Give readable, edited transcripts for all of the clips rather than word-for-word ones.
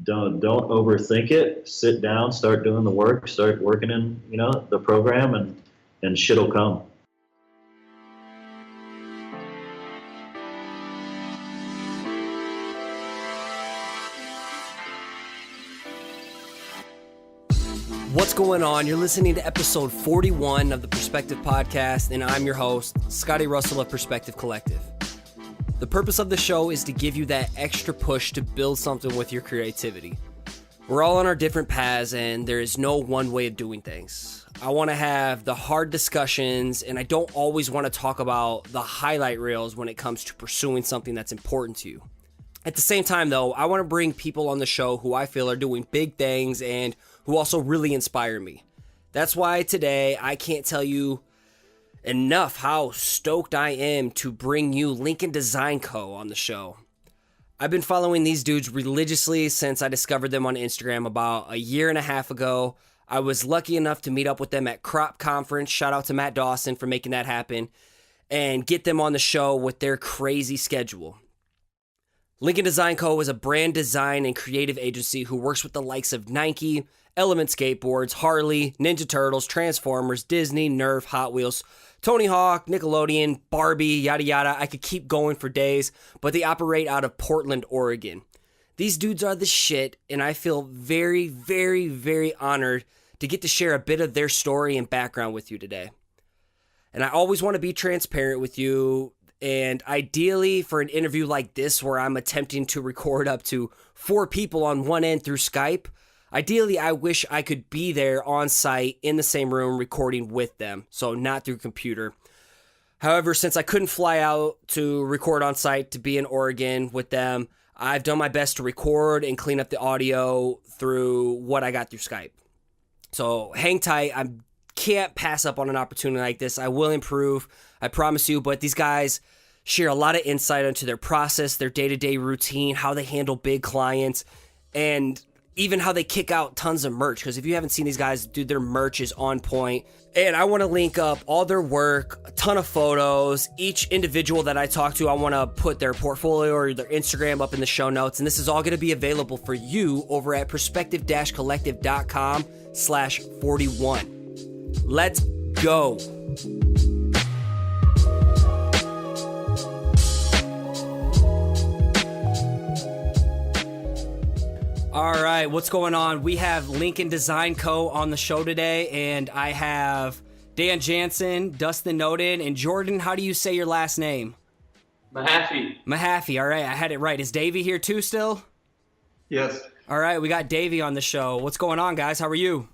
don't overthink it. Sit down, start doing the work, start working in, the program, and shit'll come. What's going on? You're listening to episode 41 of the Perspective Podcast, and I'm your host, Scotty.D.Russell of Perspective Collective. The purpose of the show is to give you that extra push to build something with your creativity. We're all on our different paths, and there is no one way of doing things. I want to have the hard discussions, and I don't always want to talk about the highlight reels when it comes to pursuing something that's important to you. At the same time, though, I want to bring people on the show who I feel are doing big things and who also really inspire me. That's why today I can't tell you enough how stoked I am to bring you Lincoln Design Co. on the show. I've been following these dudes religiously since I discovered them on Instagram about a year and a half ago. I was lucky enough to meet up with them at Crop Conference. Shout out to Matt Dawson for making that happen, and get them on the show with their crazy schedule. Lincoln Design Co. is a brand design and creative agency who works with the likes of Nike, Element Skateboards, Harley, Ninja Turtles, Transformers, Disney, Nerf, Hot Wheels, Tony Hawk, Nickelodeon, Barbie, yada yada. I could keep going for days, but they operate out of Portland, Oregon. These dudes are the shit, and I feel very, very, very honored to get to share a bit of their story and background with you today. And I always want to be transparent with you. And ideally, for an interview like this, where I'm attempting to record up to 4 people on one end through Skype, ideally, I wish I could be there on site in the same room recording with them, so not through computer. However, since I couldn't fly out to record on site to be in Oregon with them, I've done my best to record and clean up the audio through what I got through Skype. So hang tight. I can't pass up on an opportunity like this. I will improve, I promise you, but these guys share a lot of insight into their process, their day-to-day routine, how they handle big clients, and even how they kick out tons of merch. Because if you haven't seen these guys, dude, their merch is on point. And I want to link up all their work, a ton of photos. Each individual that I talk to, I want to put their portfolio or their Instagram up in the show notes. And this is all going to be available for you over at perspective-collective.com/41. Let's go. All right, what's going on? We have Lincoln Design Co. on the show today, and I have Dan Jansen, Dustin Noden, and Jordan. How do you say your last name? Mahaffey. All right, I had it right. Is Davey here too still? Yes. All right, we got Davey on the show. What's going on, guys? How are you?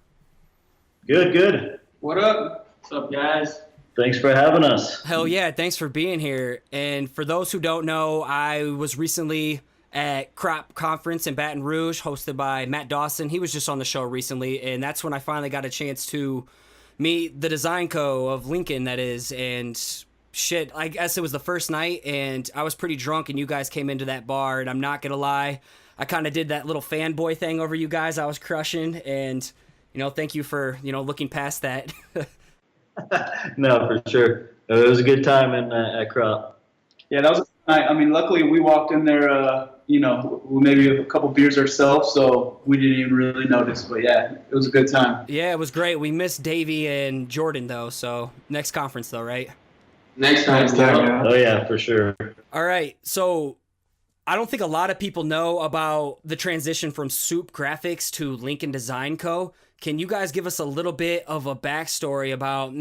Good. What up? What's up, guys? Thanks for having us. Hell yeah, thanks for being here. And for those who don't know, I was recently at Crop Conference in Baton Rouge, hosted by Matt Dawson. He was just on the show recently, and that's when I finally got a chance to meet the Design Co. of Lincoln, that is, and shit, I guess it was the first night, and I was pretty drunk, and you guys came into that bar, and I'm not gonna lie, I kind of did that little fanboy thing over you guys. I was crushing, and, thank you for, looking past that. No, for sure. It was a good time at Crop. Yeah, that was a good night. I mean, luckily we walked in there, maybe a couple beers ourselves, so we didn't even really notice. But yeah, it was a good time. Yeah, it was great. We missed Davey and Jordan, though, so next conference, though, right? Next time, yeah. Oh, yeah, for sure. All right, so I don't think a lot of people know about the transition from Soup Graphics to Lincoln Design Co. Can you guys give us a little bit of a backstory about,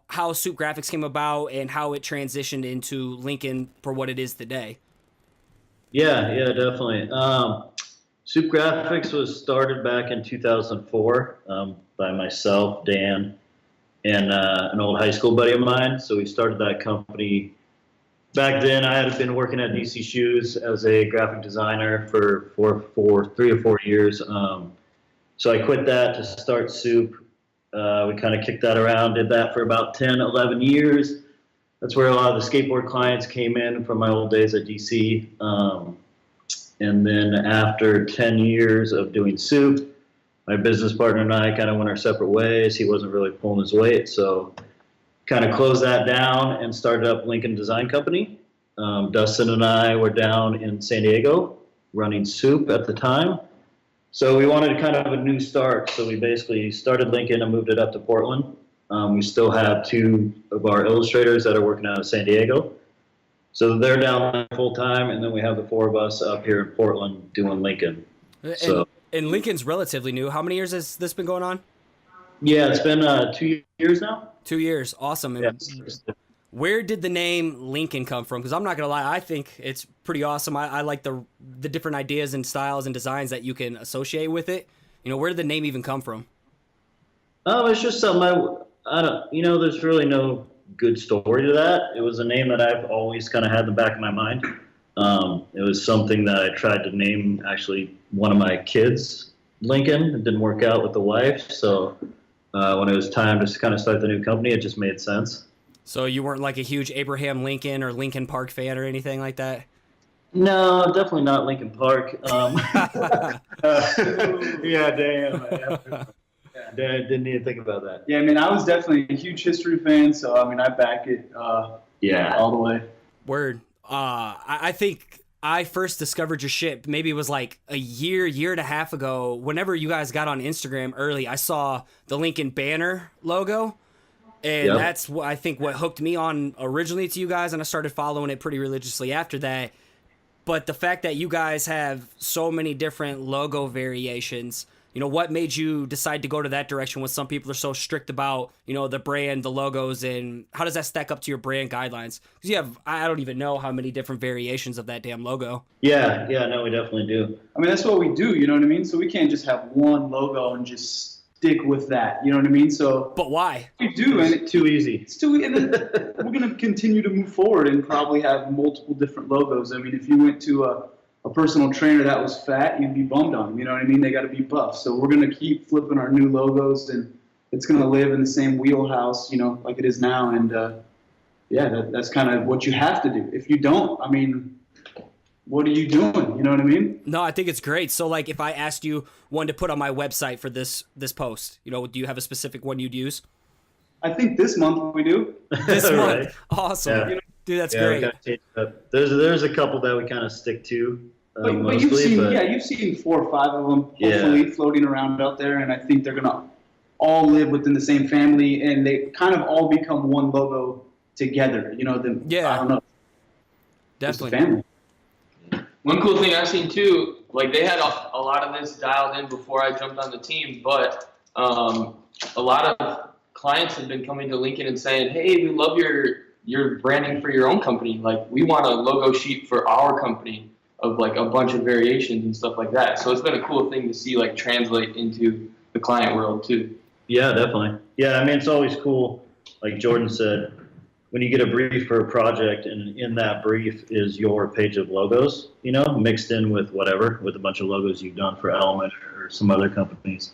how Soup Graphics came about and how it transitioned into Lincoln for what it is today? Yeah, definitely. Soup Graphics was started back in 2004 by myself, Dan, and an old high school buddy of mine. So we started that company. Back then, I had been working at DC Shoes as a graphic designer for 3 or 4 years. So I quit that to start Soup. We kind of kicked that around, did that for about 10, 11 years. That's where a lot of the skateboard clients came in from my old days at DC. And then after 10 years of doing Soup, my business partner and I kind of went our separate ways. He wasn't really pulling his weight, so kind of closed that down and started up Lincoln Design Company. Dustin and I were down in San Diego running Soup at the time. So we wanted kind of a new start. So we basically started Lincoln and moved it up to Portland. We still have 2 of our illustrators that are working out of San Diego. So they're down there full time, and then we have the 4 of us up here in Portland doing Lincoln. And Lincoln's relatively new. How many years has this been going on? Yeah, it's been 2 years now. 2 years. Awesome. And where did the name Lincoln come from? Because I'm not going to lie, I think it's pretty awesome. I like the different ideas and styles and designs that you can associate with it. Where did the name even come from? It's just something I don't, there's really no good story to that. It was a name that I've always kind of had in the back of my mind. It was something that I tried to name actually one of my kids Lincoln. It didn't work out with the wife. So when it was time to kind of start the new company, it just made sense. So you weren't like a huge Abraham Lincoln or Lincoln Park fan or anything like that? No, definitely not Lincoln Park. Yeah, damn. Didn't even think about that. Yeah, I mean, I was definitely a huge history fan, so I mean, I back it all the way. Word. I think I first discovered your shit, maybe it was like a year and a half ago. Whenever you guys got on Instagram early, I saw the Lincoln banner logo. And that's what I think what hooked me on originally to you guys, and I started following it pretty religiously after that. But the fact that you guys have so many different logo variations, what made you decide to go to that direction when some people are so strict about, the brand, the logos, and how does that stack up to your brand guidelines? Because you have, I don't even know how many different variations of that damn logo. Yeah, no, we definitely do. I mean, that's what we do, you know what I mean? So we can't just have one logo and just stick with that, you know what I mean? So, but why? We do, and it's too easy. It's too, and then we're going to continue to move forward and probably have multiple different logos. I mean, if you went to a personal trainer that was fat, you'd be bummed on them, you know what I mean? They got to be buff. So we're going to keep flipping our new logos, and it's going to live in the same wheelhouse, like it is now. And that's kind of what you have to do. If you don't, I mean, what are you doing? You know what I mean? No, I think it's great. So, like, if I asked you one to put on my website for this post, do you have a specific one you'd use? I think this month we do. This month, Right. Awesome, yeah. Dude. That's great. There's a couple that we kind of stick to. But Mostly, you've seen 4 or 5 of them hopefully floating around out there, and I think they're gonna all live within the same family, and they kind of all become one logo together. I don't know. Definitely. It's a family. One cool thing I've seen too, like they had a lot of this dialed in before I jumped on the team, but a lot of clients have been coming to Lincoln and saying, "Hey, we love your branding for your own company. Like, we want a logo sheet for our company of like a bunch of variations and stuff like that." So it's been a cool thing to see like translate into the client world too. Yeah, definitely. Yeah, I mean, it's always cool. Like Jordan said, when you get a brief for a project, and in that brief is your page of logos, mixed in with a bunch of logos you've done for Element or some other companies.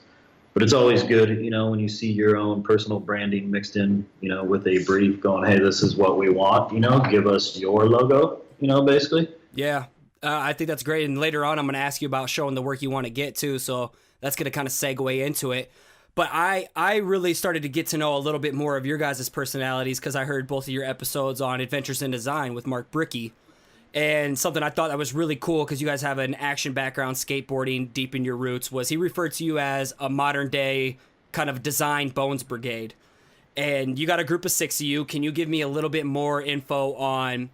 But it's always good, when you see your own personal branding mixed in, with a brief going, hey, this is what we want, give us your logo, basically. Yeah, I think that's great. And later on, I'm going to ask you about showing the work you want to get to. So that's going to kind of segue into it. But I really started to get to know a little bit more of your guys' personalities because I heard both of your episodes on Adventures in Design with Mark Brickey. And something I thought that was really cool because you guys have an action background, skateboarding deep in your roots, was he referred to you as a modern day kind of design bones brigade. And you got a group of 6 of you. Can you give me a little bit more info on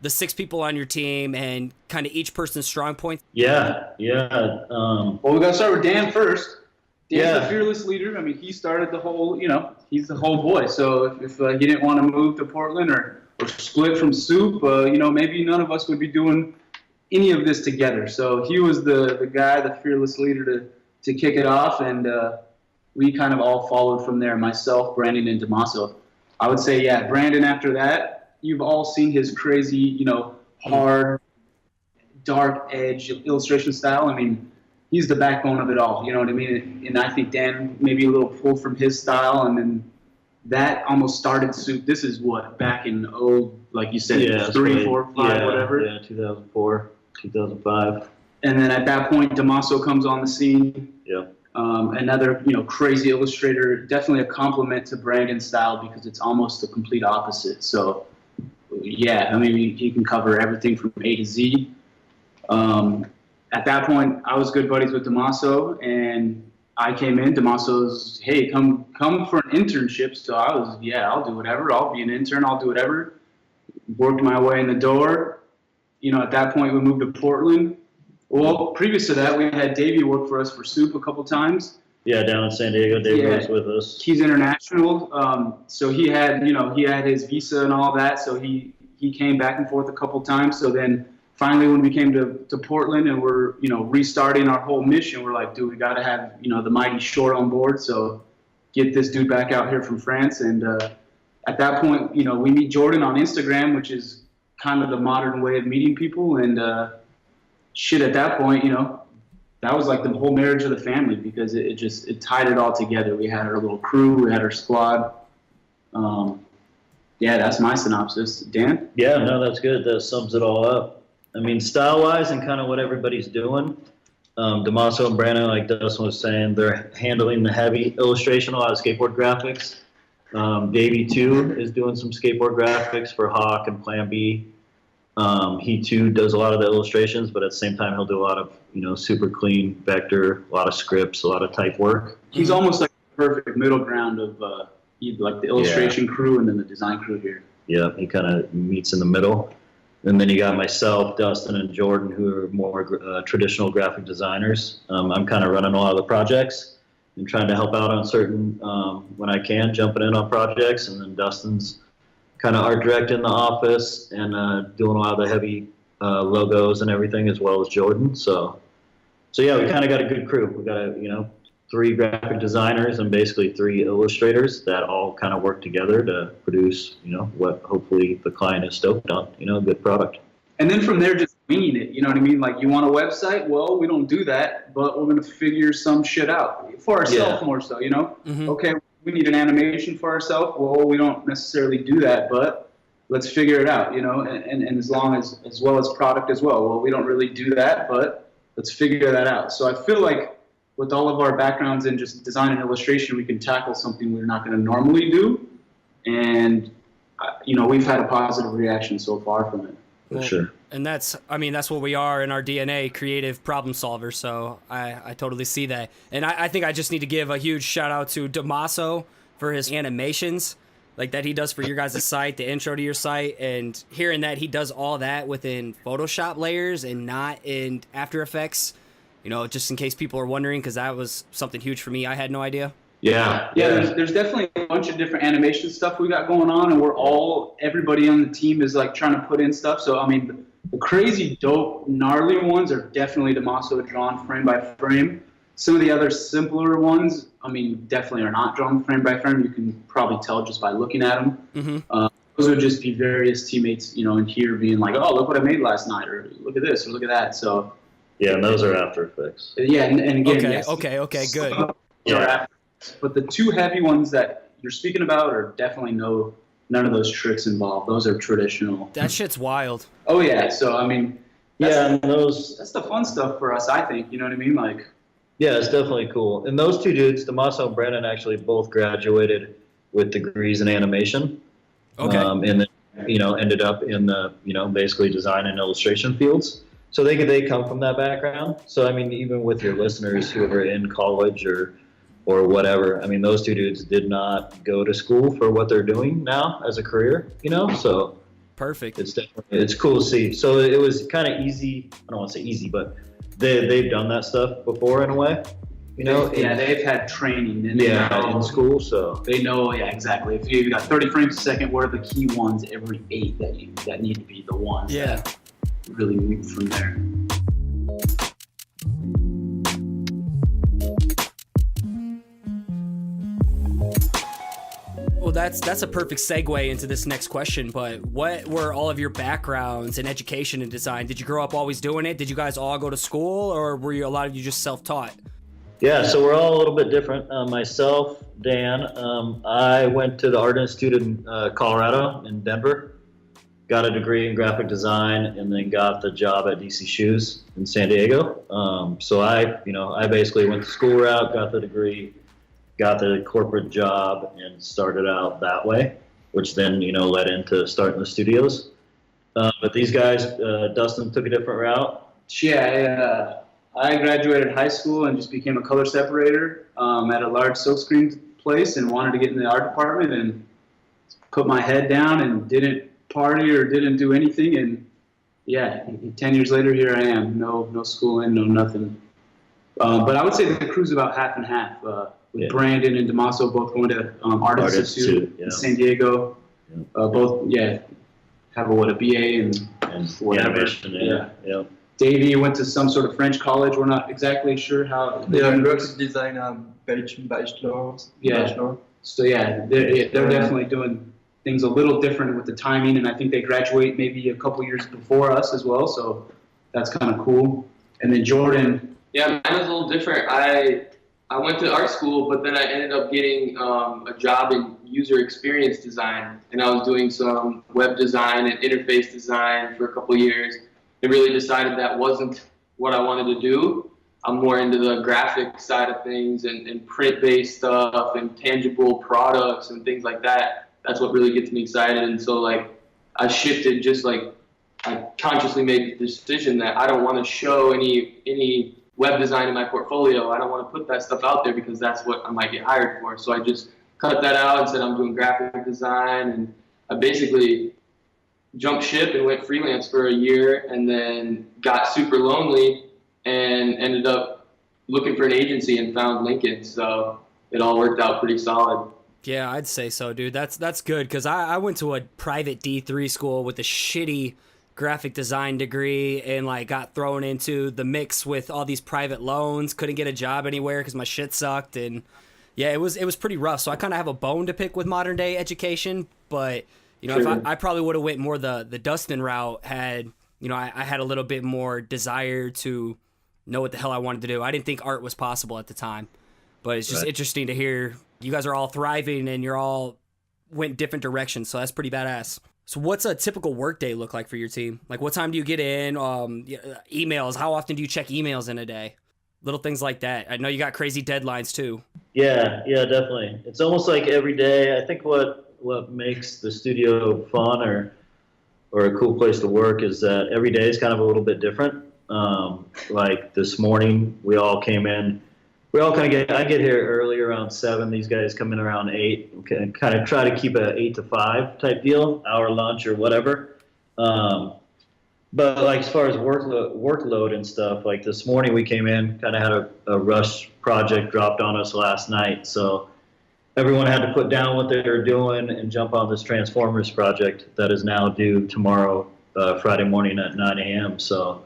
the 6 people on your team and kind of each person's strong points? Yeah. Well, we got to start with Dan first. Dan's the fearless leader. I mean, he started the whole, he's the whole boy. So if he didn't want to move to Portland or split from Soup, maybe none of us would be doing any of this together. So he was the guy, the fearless leader to kick it off, and we kind of all followed from there, myself, Brandon, and Damaso. I would say, Brandon after that, you've all seen his crazy, hard, dark edge illustration style. I mean, he's the backbone of it all, you know what I mean? And I think Dan maybe a little pull from his style, and then that almost started Soup. This is what, back in, like you said, 3, 4, 5, whatever. Yeah, 2004, 2005. And then at that point, Damaso comes on the scene. Yeah. Another, crazy illustrator, definitely a compliment to Brandon's style because it's almost the complete opposite. So, yeah, I mean, he can cover everything from A to Z. at that point, I was good buddies with Damaso, and I came in. Damaso's, hey, come for an internship. So I was, yeah, I'll do whatever. I'll be an intern. I'll do whatever. Worked my way in the door. You know, at that point, we moved to Portland. Well, previous to that, we had Davey work for us for Soup a couple times. Yeah, down in San Diego, Dave was with us. He's international, so he had his visa and all that. So he came back and forth a couple times. So then finally, when we came to Portland and we're restarting our whole mission, we're like, dude, we got to have the mighty Short on board. So get this dude back out here from France. And at that point, we meet Jordan on Instagram, which is kind of the modern way of meeting people. And at that point, that was like the whole marriage of the family, because it tied it all together. We had our little crew, we had our squad. Yeah, that's my synopsis. Dan? Yeah, no, that's good. That sums it all up. I mean, style-wise and kind of what everybody's doing, Damaso and Brennan, like Dustin was saying, they're handling the heavy illustration, a lot of skateboard graphics. Davey, too, is doing some skateboard graphics for Hawk and Plan B. He, too, does a lot of the illustrations, but at the same time, he'll do a lot of, super clean vector, a lot of scripts, a lot of type work. He's almost like the perfect middle ground of like the illustration crew and then the design crew here. Yeah, he kind of meets in the middle. And then you got myself, Dustin, and Jordan, who are more traditional graphic designers. I'm kind of running a lot of the projects and trying to help out on certain, when I can, jumping in on projects. And then Dustin's kind of art direct in the office and doing a lot of the heavy logos and everything, as well as Jordan. So yeah, we kind of got a good crew. We got 3 graphic designers and basically 3 illustrators that all kind of work together to produce, what hopefully the client is stoked on, a good product. And then from there, just winging it, you know what I mean? Like, you want a website? Well, we don't do that, but we're going to figure some shit out for ourselves more so, Mm-hmm. Okay, we need an animation for ourselves. Well, we don't necessarily do that, but let's figure it out, and as well as product as well. Well, we don't really do that, but let's figure that out. So I feel like with all of our backgrounds in just design and illustration, we can tackle something we're not going to normally do. And, we've had a positive reaction so far from it. For sure. And that's what we are in our DNA, creative problem solvers. So I totally see that. And I think I just need to give a huge shout out to Damaso for his animations, like that he does for your guys' site, the intro to your site, and hearing that he does all that within Photoshop layers and not in After Effects, just in case people are wondering, because that was something huge for me. I had no idea. Yeah. There's definitely a bunch of different animation stuff we got going on, and everybody on the team is like trying to put in stuff. So, I mean, the crazy, dope, gnarly ones are definitely Damaso drawn frame by frame. Some of the other simpler ones, definitely are not drawn frame by frame. You can probably tell just by looking at them. Mm-hmm. Those would just be various teammates, in here being like, oh, look what I made last night, or look at this, or look at that. So. Yeah, and those are After Effects. Yeah, and again, okay, yes. Okay, good. Yeah. But the 2 heavy ones that you're speaking about are definitely none of those tricks involved. Those are traditional. That shit's wild. Oh yeah, so that's the fun stuff for us, I think. You know what I mean? Like. Yeah, it's definitely cool. And those 2 dudes, Damaso and Brennan, actually both graduated with degrees in animation. Okay. And then ended up in the basically design and illustration fields. So they come from that background. So even with your listeners who are in college or whatever, those 2 dudes did not go to school for what they're doing now as a career, so perfect. It's cool to see. So it was kind of easy. I don't want to say easy, but they've done that stuff before in a way, they've had training in school, so they know. Yeah, exactly. If you got 30 frames a second, what are the key ones every 8 that need to be the ones that really move from there. Well, that's a perfect segue into this next question, but what were all of your backgrounds in education and design? Did you grow up always doing it? Did you guys all go to school, or were a lot of you just self-taught? Yeah, so we're all a little bit different. Myself, Dan, I went to the Art Institute in Colorado, in Denver, got a degree in graphic design, and then got the job at DC Shoes in San Diego. So I basically went the school route, got the degree, got the corporate job, and started out that way, which then, led into starting the studios. But these guys, Dustin took a different route. Yeah, I graduated high school and just became a color separator at a large silkscreen place and wanted to get in the art department and put my head down and didn't party or didn't do anything. And yeah, 10 years later, here I am. No schooling, no nothing. But I would say the crew's about half and half. With Brandon and Damaso both going to Art Institute in San Diego. Both, have a BA and whatever. Yeah. Davey went to some sort of French college. We're not exactly sure how. Yeah, graphic design, bachelor. Yeah. So yeah, they're definitely doing things a little different with the timing, and I think they graduate maybe a couple years before us as well. So that's kind of cool. And then Jordan. Yeah, mine was a little different. I went to art school, but then I ended up getting a job in user experience design, and I was doing some web design and interface design for a couple years. I really decided that wasn't what I wanted to do. I'm more into the graphic side of things and print-based stuff and tangible products and things like that. That's what really gets me excited. And so, like, I shifted, just like I consciously made the decision that I don't want to show any web design in my portfolio. I don't want to put that stuff out there because that's what I might get hired for. So I just cut that out and said I'm doing graphic design, and I basically jumped ship and went freelance for a year, and then got super lonely and ended up looking for an agency and found Lincoln. So it all worked out pretty solid. Yeah, I'd say so, dude. That's good, because I went to a private D3 school with a shitty graphic design degree and like got thrown into the mix with all these private loans, couldn't get a job anywhere because my shit sucked, and yeah, it was pretty rough. So I kind of have a bone to pick with modern day education, but you know, Sure. if I probably would have went more the Dustin route, had, you know, I had a little bit more desire to know what the hell I wanted to do. I didn't think art was possible at the time, but it's just interesting to hear you guys are all thriving and you're all went different directions. So that's pretty badass. So what's a typical workday look like for your team? Like, what time do you get in? Emails. How often do you check emails in a day? Little things like that. I know you got crazy deadlines too. Yeah, definitely. It's almost like every day. I think what makes the studio fun or a cool place to work is that every day is kind of a little bit different. Like this morning, we all came in. I get here early around 7. These guys come in around 8. Okay, kind of try to keep a 8 to 5 type deal, hour lunch or whatever. But like as far as workload and stuff, like this morning we came in, kind of had a rush project dropped on us last night. So everyone had to put down what they were doing and jump on this Transformers project that is now due tomorrow, Friday morning at 9 a.m. So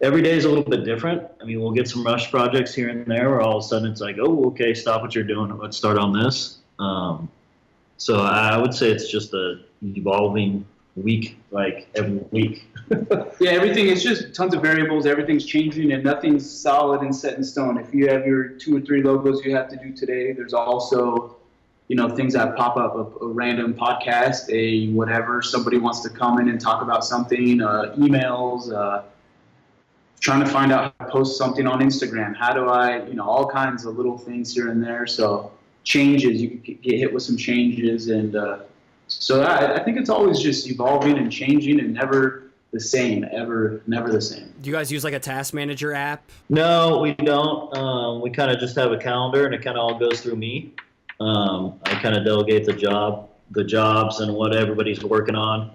every day is a little bit different. I mean, we'll get some rush projects here and there where all of a sudden it's like, oh, okay, stop what you're doing. Let's start on this. So I would say it's just a evolving week, like every week. Yeah, everything is just tons of variables. Everything's changing and nothing's solid and set in stone. If you have your 2 or 3 logos you have to do today, there's also, you know, things that pop up, a random podcast, a whatever, somebody wants to come in and talk about something, emails, trying to find out how to post something on Instagram. How do I, you know, all kinds of little things here and there. So changes, you can get hit with some changes. And so I think it's always just evolving and changing and never the same, never the same. Do you guys use like a task manager app? No, we don't. We kind of just have a calendar and it kind of all goes through me. I kind of delegate the jobs and what everybody's working on.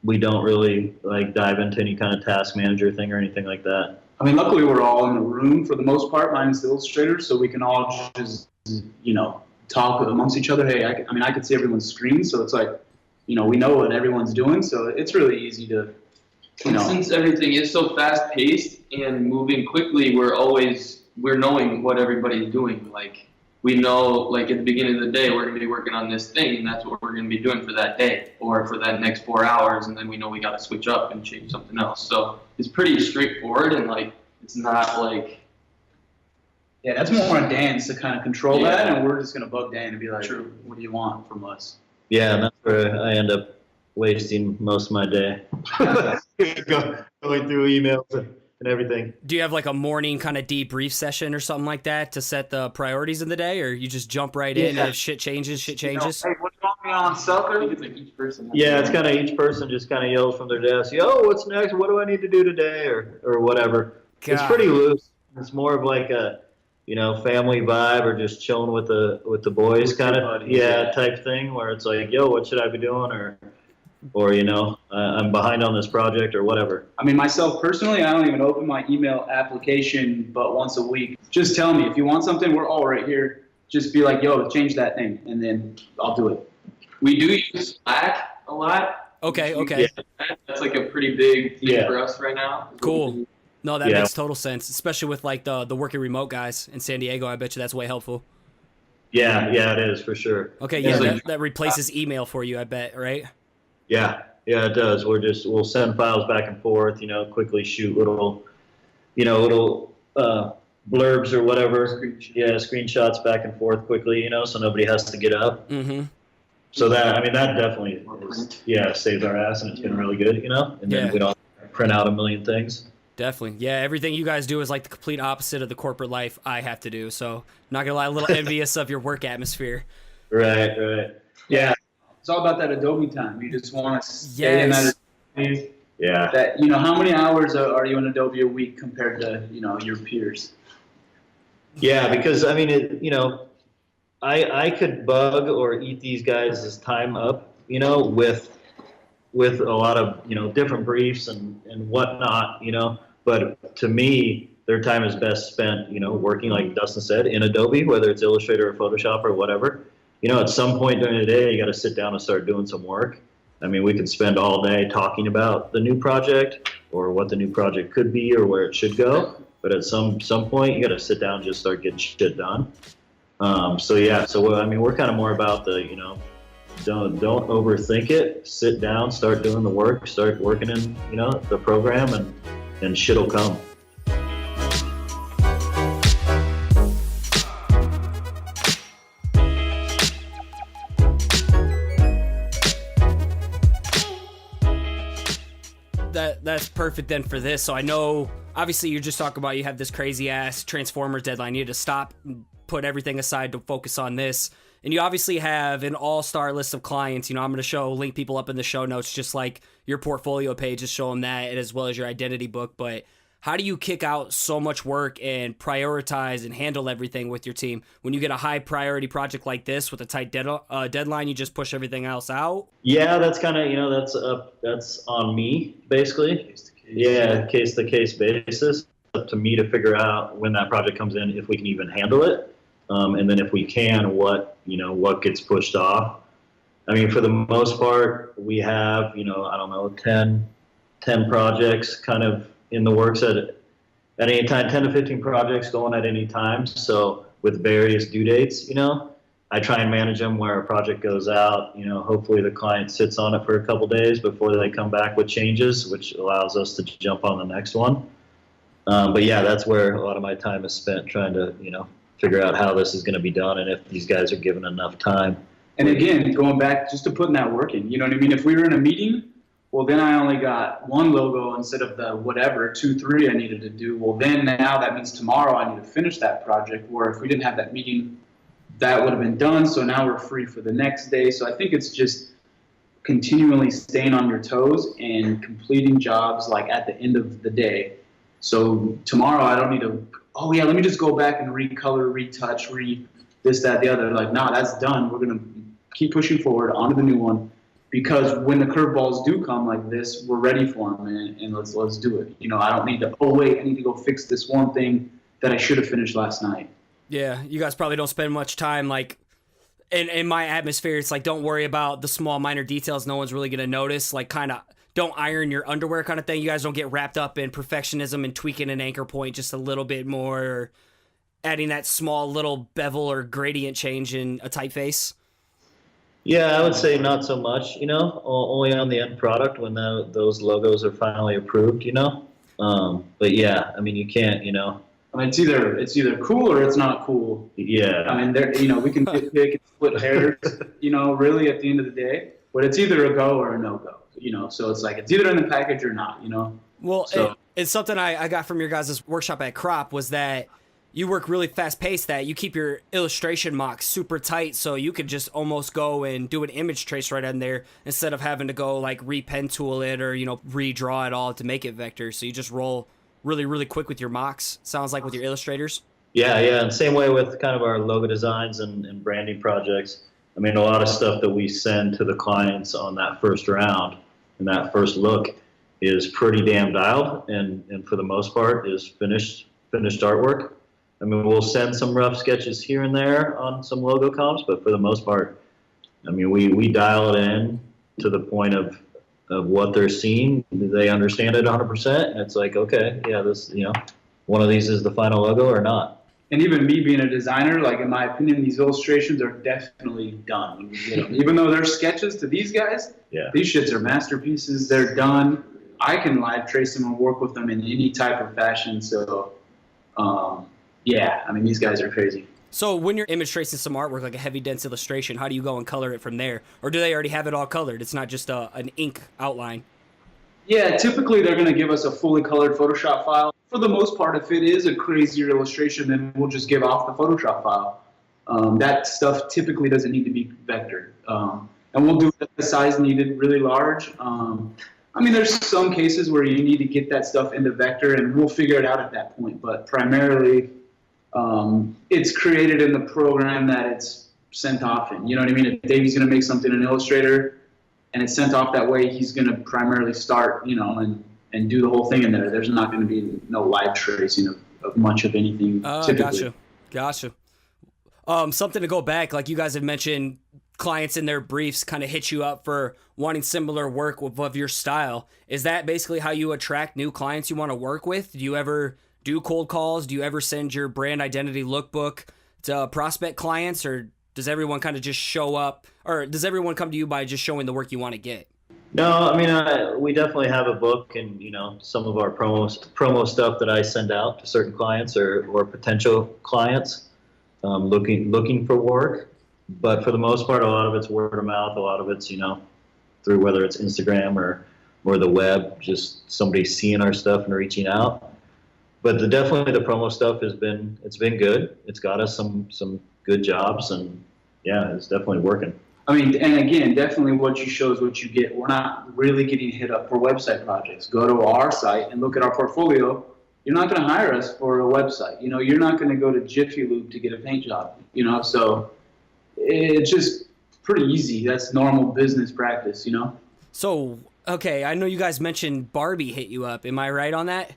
We don't really like dive into any kind of task manager thing or anything like that. I mean, luckily we're all in the room for the most part, minus the illustrators, so we can all just, you know, talk amongst each other. Hey, I could see everyone's screen, so it's like, you know, we know what everyone's doing, so it's really easy to, you know. Since everything is so fast-paced and moving quickly, we're knowing what everybody's doing. Like, we know, like, at the beginning of the day, we're going to be working on this thing, and that's what we're going to be doing for that day or for that next 4 hours, and then we know we got to switch up and change something else. So it's pretty straightforward, and, like, it's not, like... Yeah, that's more on Dan's to kind of control that, and we're just going to bug Dan and be like, what do you want from us? Yeah, and that's where I end up wasting most of my day. Going through emails and everything. Do you have like a morning kind of debrief session or something like that to set the priorities of the day, or you just jump right in and if shit changes? You know, hey, what do you want me on, sucker? I think it's like each person. Yeah, it's kind of each person just kind of yells from their desk, yo, what's next? What do I need to do today? Or whatever. God. It's pretty loose. It's more of like a, family vibe or just chilling with the boys With kind your of, buddies, yeah. type thing where it's like, yo, what should I be doing? Or I'm behind on this project or whatever. I mean, myself personally, I don't even open my email application but once a week. Just tell me if you want something, we're all right here. Just be like, yo, change that thing, and then I'll do it. We do use Slack a lot. Okay. Yeah. That's like a pretty big thing Yeah. for us right now. Cool. No, that Yeah. makes total sense, especially with like the working remote guys in San Diego. I bet you that's way helpful. Yeah, it is for sure. Okay, Yeah, yeah, like- that replaces email for you, I bet, right? Yeah, it does. We'll send files back and forth, quickly shoot little blurbs or whatever. Yeah, screenshots back and forth quickly, so nobody has to get up. Mm-hmm. So that definitely saves our ass, and it's been really good, and then we don't print out a million things. Definitely. Yeah, everything you guys do is like the complete opposite of the corporate life I have to do. So, not gonna lie, a little envious of your work atmosphere. Right. Yeah. It's all about that Adobe time. You just want to stay in that Adobe. Yeah. That, how many hours are you in Adobe a week compared to, your peers? Yeah, because I mean, I could bug or eat these guys' time up, with a lot of, different briefs and whatnot, but to me, their time is best spent, working, like Dustin said, in Adobe, whether it's Illustrator or Photoshop or whatever. At some point during the day, you got to sit down and start doing some work. I mean, we could spend all day talking about the new project or what the new project could be or where it should go. But at some point, you got to sit down and just start getting shit done. So we're kind of more about the, don't overthink it. Sit down, start doing the work, start working in, the program, and shit'll come. That's perfect then for this. So I know, obviously, you're just talking about you have this crazy ass Transformers deadline. You need to stop, put everything aside to focus on this. And you obviously have an all-star list of clients. I'm going to link people up in the show notes, just like your portfolio page, just show them that, as well as your identity book. But how do you kick out so much work and prioritize and handle everything with your team? When you get a high priority project like this with a tight deadline, you just push everything else out? Yeah, that's kind of, that's on me, basically. Case to case basis. Up to me to figure out when that project comes in, if we can even handle it. And then if we can, what gets pushed off. I mean, for the most part, we have, 10 projects kind of in the works at any time, 10 to 15 projects going at any time. So with various due dates, I try and manage them where a project goes out, hopefully the client sits on it for a couple days before they come back with changes, which allows us to jump on the next one. But yeah, that's where a lot of my time is spent trying to, figure out how this is going to be done and if these guys are given enough time. And again, going back just to putting that work in, you know what I mean? If we were in a meeting, well, then I only got one logo instead of the whatever, 2, 3 I needed to do. Well, then now that means tomorrow I need to finish that project, where if we didn't have that meeting, that would have been done. So now we're free for the next day. So I think it's just continually staying on your toes and completing jobs like at the end of the day. So tomorrow I don't need to, let me just go back and recolor, retouch, this, that, the other. Like, nah, that's done. We're going to keep pushing forward onto the new one, because when the curveballs do come like this, we're ready for them, and let's do it. I don't need to, I need to go fix this one thing that I should have finished last night. Yeah, you guys probably don't spend much time, like, in my atmosphere, it's like, don't worry about the small minor details no one's really going to notice, like, kind of don't iron your underwear kind of thing. You guys don't get wrapped up in perfectionism and tweaking an anchor point just a little bit more, or adding that small little bevel or gradient change in a typeface. Yeah, I would say not so much, only on the end product when those logos are finally approved, But yeah, I mean, you can't, I mean, it's either cool or it's not cool. Yeah. I mean, we can pick and split hairs, really at the end of the day. But it's either a go or a no-go, So it's like, it's either in the package or not, Well, so, it's something I got from your guys' workshop at Crop was that you work really fast-paced, that you keep your illustration mocks super tight, so you could just almost go and do an image trace right in there instead of having to go, like, re-pen tool it or, redraw it all to make it vector. So you just roll really, really quick with your mocks, sounds like, with your illustrators? Yeah, and same way with kind of our logo designs and branding projects. I mean, a lot of stuff that we send to the clients on that first round and that first look is pretty damn dialed, and for the most part is finished artwork. I mean, we'll send some rough sketches here and there on some logo comps, but for the most part, I mean, we dial it in to the point of what they're seeing. They understand it 100%, and it's like, okay, yeah, this, one of these is the final logo or not. And even me being a designer, like, in my opinion, these illustrations are definitely done when you get them. Even though they're sketches to these guys, these shits are masterpieces. They're done. I can live trace them and work with them in any type of fashion. So, I mean, these guys are crazy. So when you're image tracing some artwork, like a heavy dense illustration, how do you go and color it from there? Or do they already have it all colored? It's not just an ink outline. Yeah, typically they're going to give us a fully colored Photoshop file. For the most part, if it is a crazier illustration, then we'll just give off the Photoshop file. That stuff typically doesn't need to be vectored. And we'll do the size needed, really large. I mean, there's some cases where you need to get that stuff into vector, and we'll figure it out at that point. But primarily, it's created in the program that it's sent off in. You know what I mean? If Davey's going to make something in Illustrator and it's sent off that way, he's going to primarily start, and do the whole thing in there. There's not going to be no live tracing of much of anything. Typically. Gotcha. Something to go back, like you guys have mentioned, clients in their briefs kind of hit you up for wanting similar work of your style. Is that basically how you attract new clients you want to work with? Do you ever do cold calls? Do you ever send your brand identity lookbook to prospect clients, or does everyone kind of just show up, or does everyone come to you by just showing the work you want to get? No, I mean, we definitely have a book, and some of our promo stuff that I send out to certain clients or potential clients looking for work. But for the most part, a lot of it's word of mouth. A lot of it's through whether it's Instagram or the web, just somebody seeing our stuff and reaching out. But definitely the promo stuff it's been good. It's got us some good jobs, and it's definitely working. I mean, and again, definitely what you show is what you get. We're not really getting hit up for website projects. Go to our site and look at our portfolio. You're not going to hire us for a website. You're not going to go to Jiffy Lube to get a paint job. So it's just pretty easy. That's normal business practice. So, okay, I know you guys mentioned Barbie hit you up. Am I right on that?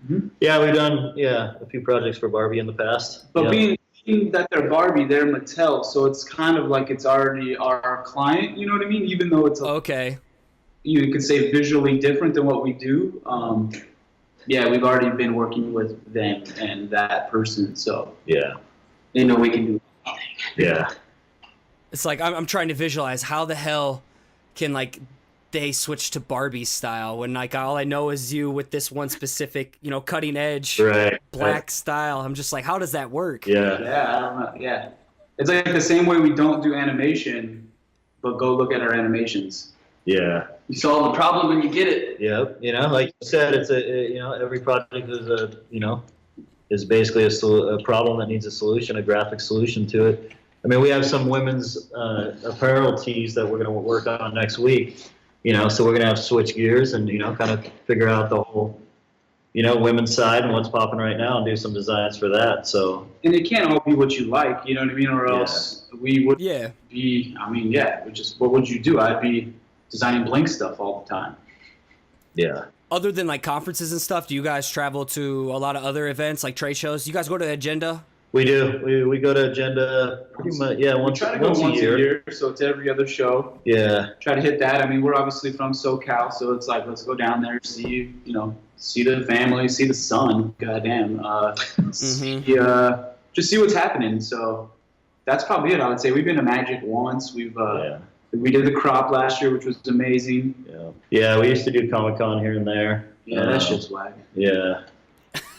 Mm-hmm. Yeah, we've done a few projects for Barbie in the past. But being that they're Barbie, they're Mattel, so it's kind of like it's already our client, you know what I mean? Even though it's okay, you could say visually different than what we do. We've already been working with them and that person, so they know we can do anything. Yeah. It's like I'm trying to visualize how the hell can they switch to Barbie style when all I know is you with this one specific, cutting edge black style. I'm just like, how does that work? Yeah, I don't know. Yeah. It's like the same way we don't do animation, but go look at our animations. Yeah. You solve the problem when you get it. Yeah. Like you said, it's every project is is basically a problem that needs a solution, a graphic solution to it. I mean, we have some women's apparel tees that we're going to work on next week. So we're going to have to switch gears and, kind of figure out the whole, women's side and what's popping right now and do some designs for that. So. And it can't all be what you like, you know what I mean? Or else we would be, what would you do? I'd be designing blank stuff all the time. Yeah. Other than conferences and stuff, do you guys travel to a lot of other events like trade shows? You guys go to Agenda? We do. We go to Agenda pretty much, once a year. So it's every other show. Yeah. Try to hit that. I mean, we're obviously from SoCal, so it's like, let's go down there, see the family, see the sun. Goddamn. Just see what's happening. So that's probably it. I would say we've been to Magic once. We did the Crop last year, which was amazing. Yeah. We used to do Comic-Con here and there. Yeah, that shit's whack. Yeah.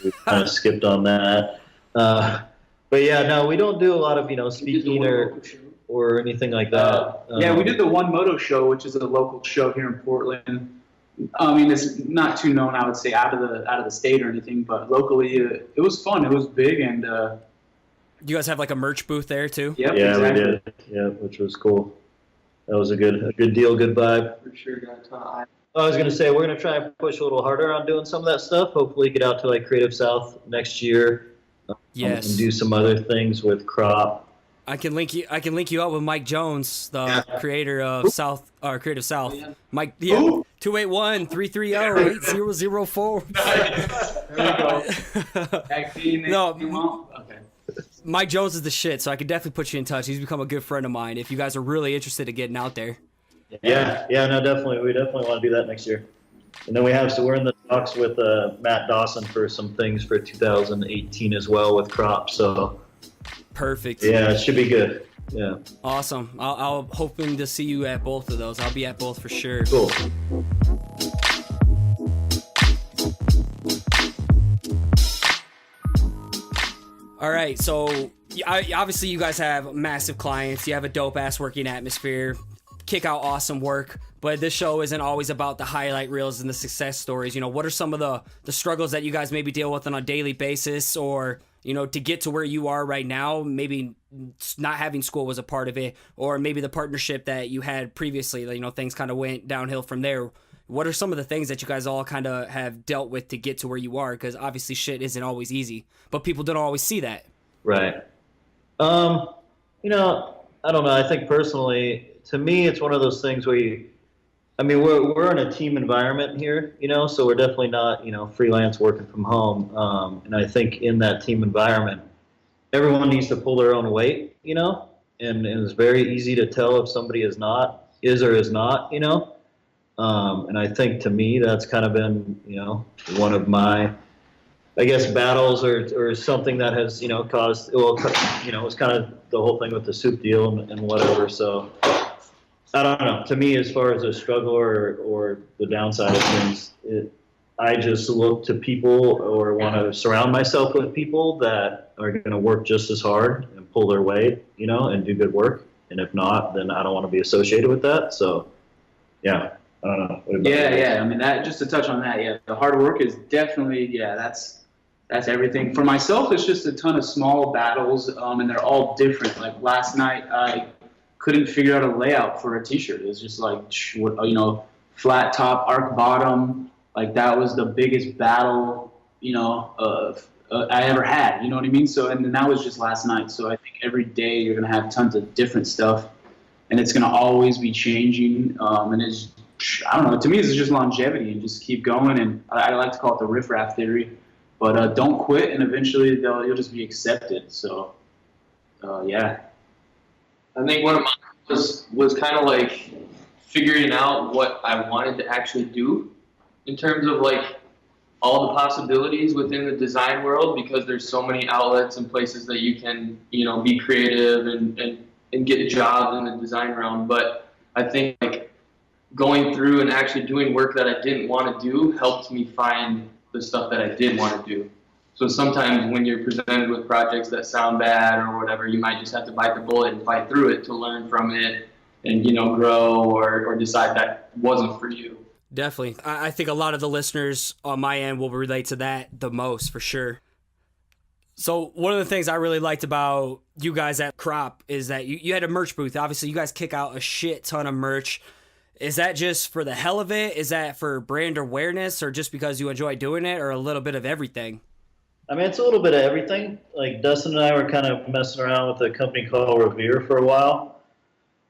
We kind of skipped on that. But we don't do a lot of speaking or anything like that. We did the One Moto show, which is a local show here in Portland. I mean, it's not too known, I would say, out of the state or anything, but locally, it was fun. It was big, and you guys have a merch booth there too? Yep, yeah, exactly. We did. Yeah, which was cool. That was a good deal, good vibe. For sure, got a ton of I was going to say, we're going to try and push a little harder on doing some of that stuff. Hopefully get out to like Creative South next year. Yes. And do some other things with crop. I can link you up with Mike Jones, the creator of Creative South. Yeah. Mike, 281-330-8004. There we go. No. Okay. Mike Jones is the shit, so I could definitely put you in touch. He's become a good friend of mine if you guys are really interested in getting out there. Yeah, no, definitely. We definitely want to do that next year. And then we're in the talks with Matt Dawson for some things for 2018 as well with crop. So perfect. Yeah, it should be good. Yeah. Awesome. I'll hoping to see you at both of those. I'll be at both for sure. Cool. All right, so obviously you guys have massive clients. You have a dope-ass working atmosphere, kick out awesome work, but this show isn't always about the highlight reels and the success stories. You know, what are some of the struggles that you guys maybe deal with on a daily basis, or, you know, to get to where you are right now? Maybe not having school was a part of it, or maybe the partnership that you had previously, you know, things kind of went downhill from there. What are some of the things that you guys all kind of have dealt with to get to where you are? Because obviously shit isn't always easy, but people don't always see that. Right. You know, I don't know. I think personally, to me, it's one of those things where we're in a team environment here, you know, so we're definitely not, you know, freelance working from home. And I think in that team environment, everyone needs to pull their own weight, you know, and it's very easy to tell if somebody is or is not, you know. And I think to me, that's kind of been, you know, one of my, I guess, battles or something that has, you know, caused, well, you know, it's kind of the whole thing with the soup deal and whatever. So I don't know. To me, as far as a struggle or the downside of things, I just look to people or want to surround myself with people that are going to work just as hard and pull their weight, you know, and do good work. And if not, then I don't want to be associated with that. So, yeah. I don't know. Yeah. I mean, that, just to touch on that, yeah, the hard work is definitely, that's everything. For myself, it's just a ton of small battles, and they're all different. Like last night, I couldn't figure out a layout for a T-shirt. It was just like, you know, flat top, arc bottom. Like that was the biggest battle, you know, I ever had. You know what I mean? So, and then that was just last night. So I think every day you're gonna have tons of different stuff, and it's gonna always be changing. And it's, I don't know. To me, it's just longevity and just keep going. And I like to call it the Riff Raff theory. But don't quit, and eventually you'll just be accepted. So, yeah. I think one of mine was kind of like figuring out what I wanted to actually do in terms of like all the possibilities within the design world, because there's so many outlets and places that you can, you know, be creative and get jobs in the design realm. But I think like going through and actually doing work that I didn't want to do helped me find the stuff that I did want to do. So sometimes when you're presented with projects that sound bad or whatever, you might just have to bite the bullet and fight through it to learn from it and, you know, grow or decide that wasn't for you. Definitely. I think a lot of the listeners on my end will relate to that the most, for sure. So one of the things I really liked about you guys at Crop is that you had a merch booth. Obviously, you guys kick out a shit ton of merch. Is that just for the hell of it? Is that for brand awareness, or just because you enjoy doing it, or a little bit of everything? I mean, it's a little bit of everything. Like Dustin and I were kind of messing around with a company called Revere for a while.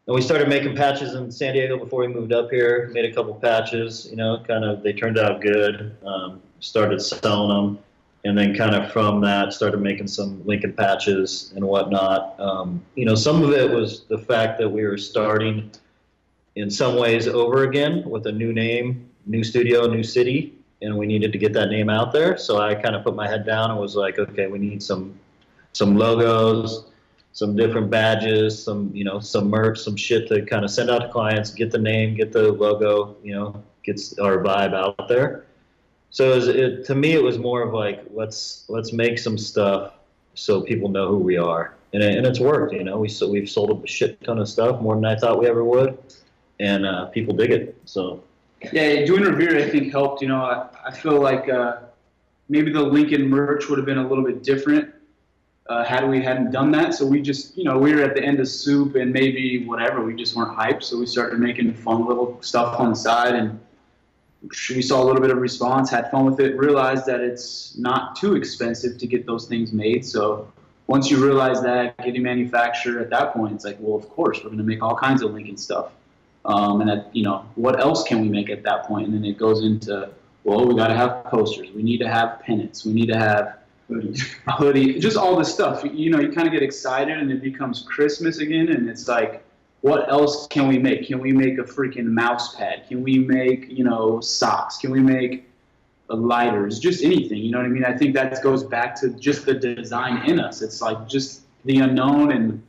And we started making patches in San Diego before we moved up here. Made a couple patches, you know, they turned out good. Started selling them. And then kind of from that, started making some Lincoln patches and whatnot. You know, some of it was the fact that we were starting in some ways over again with a new name, new studio, new city, and we needed to get that name out there. So I kind of put my head down and was like, okay, we need some logos, some different badges, some merch, some shit to kind of send out to clients, get the name, get the logo, you know, gets our vibe out there. So to me, it was more of like, let's make some stuff so people know who we are. And it's worked, you know, we've sold a shit ton of stuff, more than I thought we ever would. And people dig it. So yeah, doing Revere I think helped. You know, I feel like maybe the Lincoln merch would have been a little bit different had we hadn't done that. So we just, you know, we were at the end of soup and maybe whatever, we just weren't hyped. So we started making fun little stuff on the side, and we saw a little bit of response, had fun with it, realized that it's not too expensive to get those things made. So once you realize that, getting manufactured at that point, it's like, well, of course, we're going to make all kinds of Lincoln stuff. And that, what else can we make at that point? And then it goes into, well, we got to have posters. We need to have pennants. We need to have a hoodie, just all this stuff. You kind of get excited and it becomes Christmas again. And it's like, what else can we make? Can we make a freaking mouse pad? Can we make, socks? Can we make lighters? Just anything, you know what I mean? I think that goes back to just the design in us. It's like just the unknown and,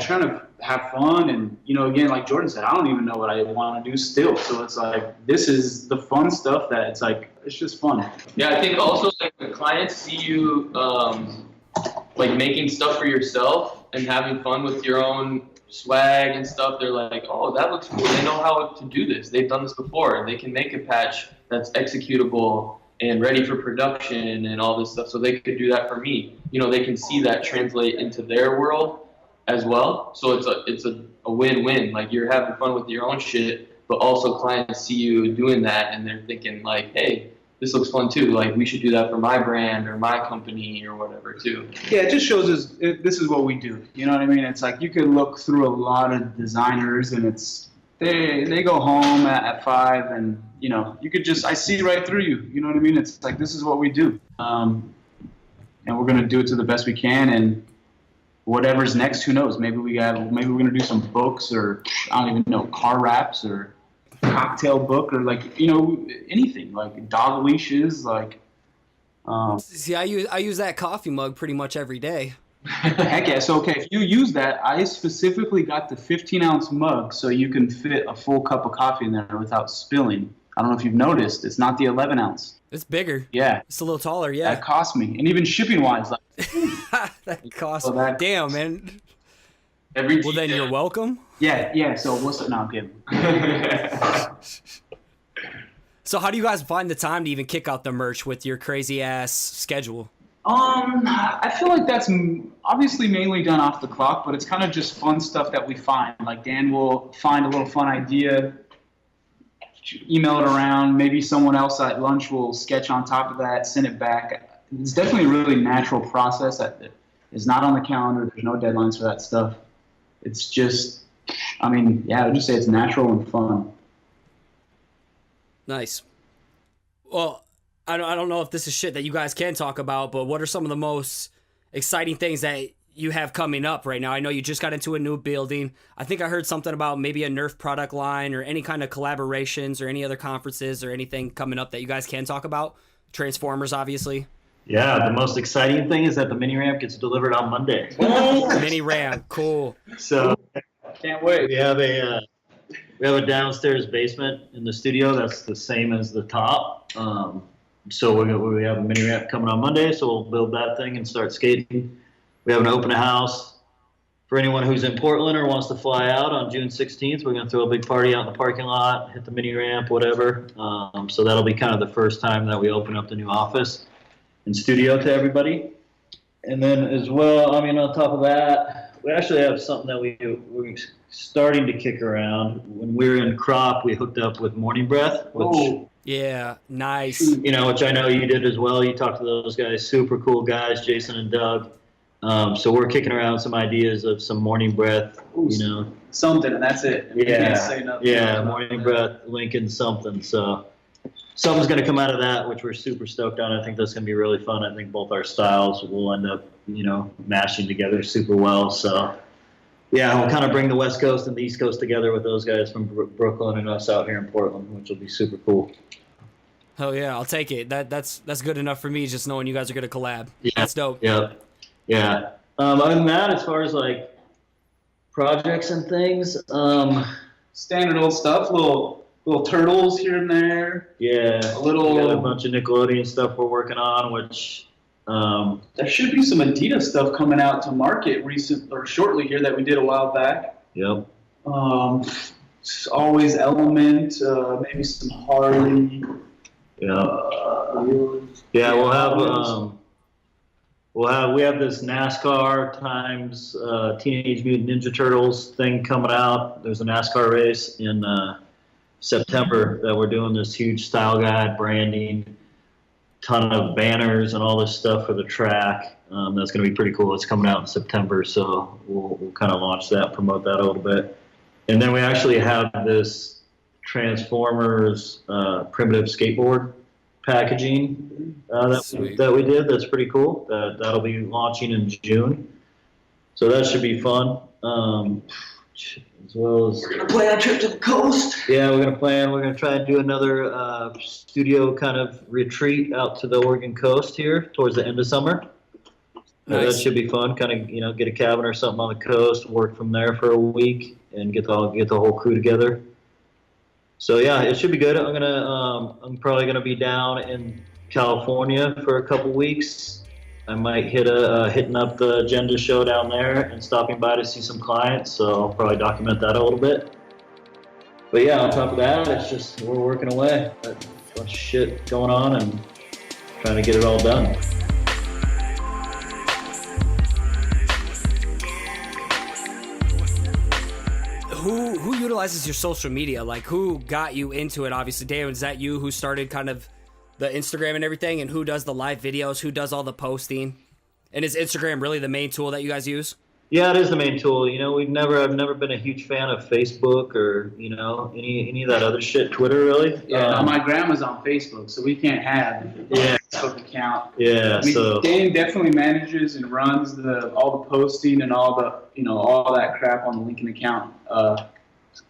trying to have fun. And, again, like Jordan said, I don't even know what I want to do still. So it's like, this is the fun stuff that it's like, it's just fun. Yeah, I think also like when clients see you like making stuff for yourself and having fun with your own swag and stuff, they're like, oh, that looks cool. They know how to do this. They've done this before. And they can make a patch that's executable and ready for production and all this stuff. So they could do that for me. They can see that translate into their world as well. So it's a win-win. Like, you're having fun with your own shit, but also clients see you doing that and they're thinking like, hey, this looks fun too. Like, we should do that for my brand or my company or whatever too. Yeah, it just shows us this is what we do. You know what I mean? It's like you could look through a lot of designers and it's they go home at 5 and you could just, I see right through you. You know what I mean? It's like, this is what we do, and we're gonna do it to the best we can. And whatever's next, who knows? Maybe we're gonna do some books, or I don't even know, car wraps or cocktail book, or like anything, like dog leashes, like See, I use that coffee mug pretty much every day. Heck yeah. So okay, if you use that, I specifically got the 15-ounce mug so you can fit a full cup of coffee in there without spilling. I don't know if you've noticed, it's not the 11-ounce. It's bigger. Yeah, it's a little taller. Yeah, that cost me, and even shipping wise, like that cost me. Damn, man. Well, then you're welcome. Yeah. So what's the? No, I'm kidding. So how do you guys find the time to even kick out the merch with your crazy ass schedule? I feel like that's obviously mainly done off the clock, but it's kind of just fun stuff that we find. Like, Dan will find a little fun idea, email it around. Maybe someone else at lunch will sketch on top of that, send it back. It's definitely a really natural process that is not on the calendar. There's no deadlines for that stuff. It's just, I would just say it's natural and fun. Nice. Well, I don't know if this is shit that you guys can talk about, but what are some of the most exciting things that you have coming up right now? I know you just got into a new building. I think I heard something about maybe a Nerf product line or any kind of collaborations or any other conferences or anything coming up that you guys can talk about. Transformers, obviously. Yeah, the most exciting thing is that the mini ramp gets delivered on Monday. Mini ramp, cool. So can't wait. We have a downstairs basement in the studio that's the same as the top. So we have a mini ramp coming on Monday, so we'll build that thing and start skating. We have an open house for anyone who's in Portland or wants to fly out on June 16th. We're going to throw a big party out in the parking lot, hit the mini ramp, whatever. So that'll be kind of the first time that we open up the new office and studio to everybody. And then as well, on top of that, we actually have something that we're starting to kick around. When we were in Crop, we hooked up with Morning Breath, which yeah, nice. Which I know you did as well. You talked to those guys, super cool guys, Jason and Doug. So we're kicking around some ideas of some Morning Breath, something, and that's it. Morning Breath, Lincoln something. So something's going to come out of that, which we're super stoked on. I think that's going to be really fun. I think both our styles will end up, mashing together super well. So yeah, we'll kind of bring the West Coast and the East Coast together with those guys from Brooklyn and us out here in Portland, which will be super cool. Oh yeah, I'll take it. That's good enough for me, just knowing you guys are going to collab. Yeah. That's dope. Yeah. Other than that, as far as like projects and things, standard old stuff, little turtles here and there. Yeah, we got a bunch of Nickelodeon stuff we're working on, which there should be some Adidas stuff coming out to market shortly here that we did a while back. Yep. Always Element, maybe some Harley. We have this NASCAR times Teenage Mutant Ninja Turtles thing coming out. There's a NASCAR race in September that we're doing this huge style guide, branding, ton of banners and all this stuff for the track. That's going to be pretty cool. It's coming out in September, so we'll kind of launch that, promote that a little bit. And then we actually have this Transformers primitive skateboard packaging that we did. That's pretty cool. That'll be launching in June. So that should be fun. As well as, We're gonna plan a trip to the coast. yeah, we're gonna try and do another studio kind of retreat out to the Oregon coast here towards the end of summer. Nice. That should be fun. Kind of, get a cabin or something on the coast, work from there for a week, and get the whole crew together. So yeah, it should be good. I'm probably gonna be down in California for a couple weeks. I might hitting up the Agenda show down there and stopping by to see some clients. So I'll probably document that a little bit. But yeah, on top of that, it's just we're working away. Got a bunch of shit going on and trying to get it all done. Who utilizes your social media? Like, who got you into it? Obviously, Dave, is that you who started kind of the Instagram and everything? And who does the live videos? Who does all the posting? And is Instagram really the main tool that you guys use? Yeah, it is the main tool. I've never been a huge fan of Facebook or any of that other shit. Twitter, really. Yeah, my grandma's on Facebook, so we can't have a Facebook account. Yeah, so Dan definitely manages and runs all the posting and all that crap on the Lincoln account.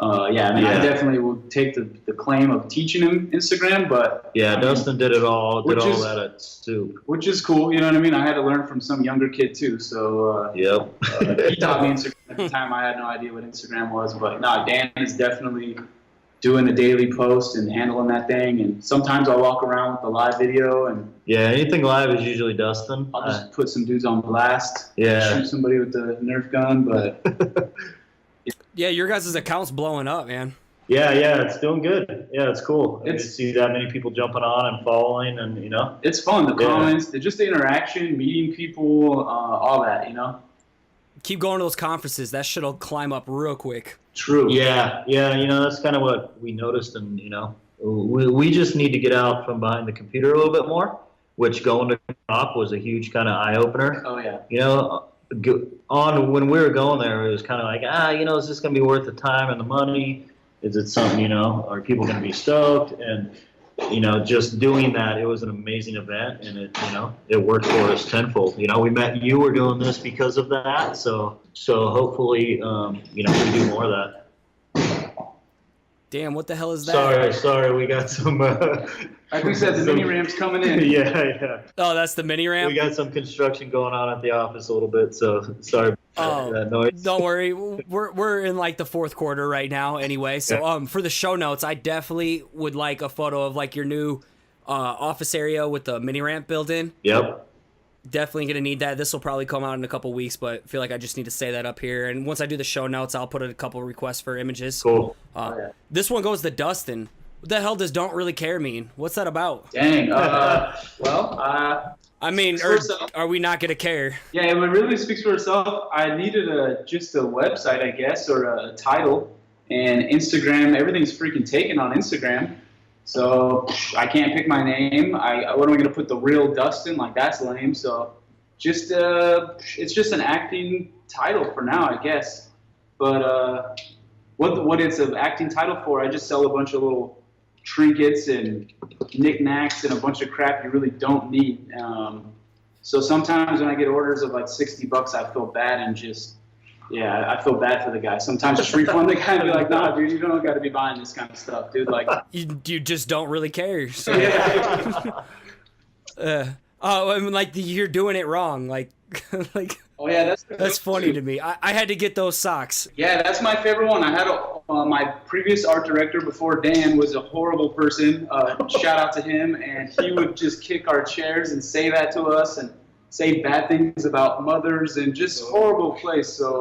I definitely will take the claim of teaching him Instagram, but Dustin did it all. Did all that at Soup, which is cool. You know what I mean? I had to learn from some younger kid too. So yep, he taught me Instagram at the time. I had no idea what Instagram was, but Dan is definitely doing the daily post and handling that thing. And sometimes I'll walk around with the live video and anything live is usually Dustin. I'll just put some dudes on blast. Yeah, shoot somebody with the Nerf gun, but. Yeah, your guys' account's blowing up, man. Yeah, it's doing good. Yeah, it's cool. To see that many people jumping on and following, and it's fun. The comments, just the interaction, meeting people, all that. Keep going to those conferences. That shit'll climb up real quick. True. Yeah. That's kind of what we noticed, and we just need to get out from behind the computer a little bit more. Which going to shop was a huge kind of eye opener. Oh yeah. When we were going there, it was kind of like, is this going to be worth the time and the money? Is it something, are people going to be stoked? And, just doing that, it was an amazing event, and it worked for us tenfold. We met you, we're doing this because of that. So hopefully, we do more of that. Damn, what the hell is that? Sorry, we got some. Like we said, the mini ramp's coming in. Yeah. Oh, that's the mini ramp? We got some construction going on at the office a little bit, so sorry about that noise. Don't worry. We're in like the fourth quarter right now anyway. So for the show notes, I definitely would like a photo of like your new office area with the mini ramp built in. Yep. Definitely going to need that. This will probably come out in a couple weeks, but I feel like I just need to say that up here. And once I do the show notes, I'll put a couple requests for images. Cool. This one goes to Dustin. What the hell does "Don't Really Care" mean? What's that about? Dang. I mean, are we not going to care? Yeah, it really speaks for itself. I needed just a website, I guess, or a title. And Instagram, everything's freaking taken on Instagram. So I can't pick my name. What am I going to put? The real Dustin? Like, that's lame. So it's just an acting title for now, I guess. But what it's an acting title for, I just sell a bunch of little trinkets and knickknacks and a bunch of crap you really don't need. So sometimes when I get orders of like $60, I feel bad and I feel bad for the guy. Sometimes just refund the guy and be like, nah, dude, you don't got to be buying this kind of stuff, dude. Like, you just don't really care. So. Yeah. I mean, like you're doing it wrong. Like. Oh yeah, that's funny to me. I had to get those socks. Yeah, that's my favorite one. I had my previous art director before Dan was a horrible person. Shout out to him, and he would just kick our chairs and say that to us and say bad things about mothers and just horrible place. So